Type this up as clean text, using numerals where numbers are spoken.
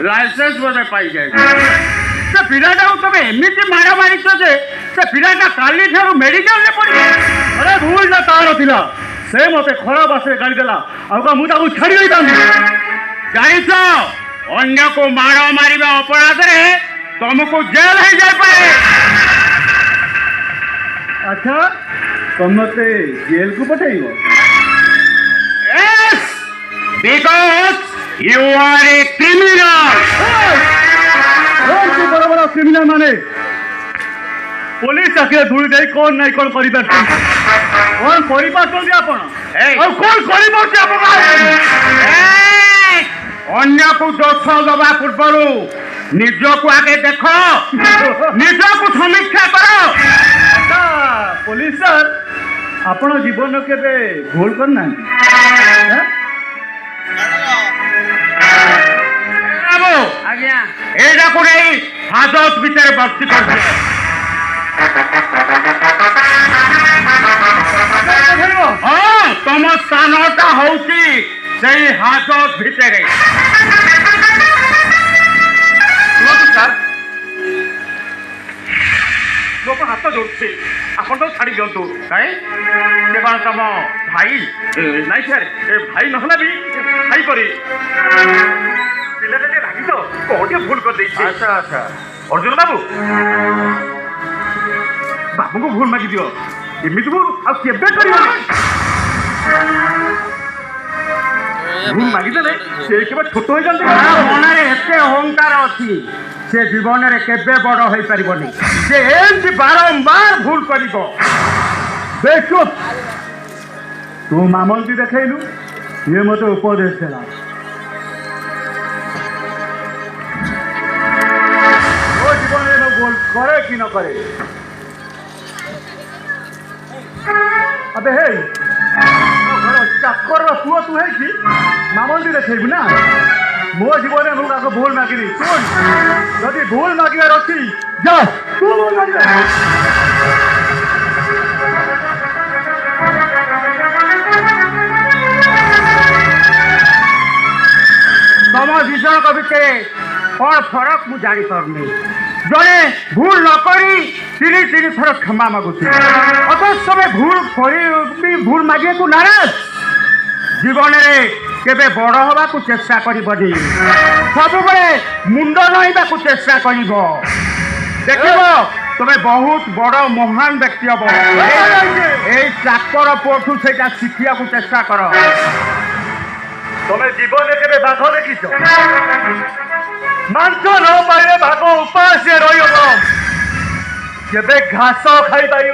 licence बोले पाई जाए से पिलाटा तुम एमती माड़ मार से पिलाटा काली ठार मेडिकल पड़े अरे भूल ना तार थिला से मते खराब आसे गाड़ी देला आउका मु ताकू छाड़ी देता जानिछ अन्य को माड़ मारिबा अपराध रे तुमको जेल हो जाए पाए अच्छा तुम मते जेल को पठाइबो yes because you are a criminal बड़ा बड़ा क्रिमिनल माने पुलिस आके धूल दे कौन नहीं कौन करि पाछन कौन करि पाछन आपण और कौन करि पाछन आपण अन्य को दोष दबा पूर्व निज को आगे देख निज को समीक्षा कर पुलिस सर आपण जीवन केबे भूल करना आज्ञा एटा को नहीं हाजत भीतर बस्ती कर हाँ तुम स्थानटा हूँ से हाजत भीतर सर लोक हाथ जोड़े आप छाड़ी दिंतु कहीं केवल तुम भाई नाई सर भाई ना भी भाई परी पिलाटे रागी तो कौटे भूल कर देछि अच्छा अच्छा अर्जुन बाबू बाबू को भूल मागी दियो एमिति भूल आ केबे करियो भूल मागी देले से केबे छोट होई जंते मन रे एते अहंकार अछि से जीवन रे केबे बड़ होई परिबोनी से एमति बारंबार भूल करिबो देखो तू मामलती देखैलु ये मते उपदेश देला बोल करे कि न करे अबे हे चाकर पुओ तू है कि मामलती देखैबु ना मो जीवन में मुझे भूल मागिनी सुन यदि भूल मागिबार अछि जा तू भूल मागिबा तम दिजन भितर कौन फरक मुझे जानी पारनी जड़े भूल न करी तीन तीन थर क्षमा मागुची अत समय भूल मागे को नाराज जीवन में केबे बड़ हवा को चेष्टा करिबनी सब बेले मुंड नईबा को चेष्टा करिब देखिब तुम्हें बहुत बड़ महान व्यक्ति हम ए चाकर पुओठू से शिखिया को चेष्टा कर तुम्हें जीवन केबे बाघ देखिछ मांस न पाइले भाग उपास रही घास खाई पार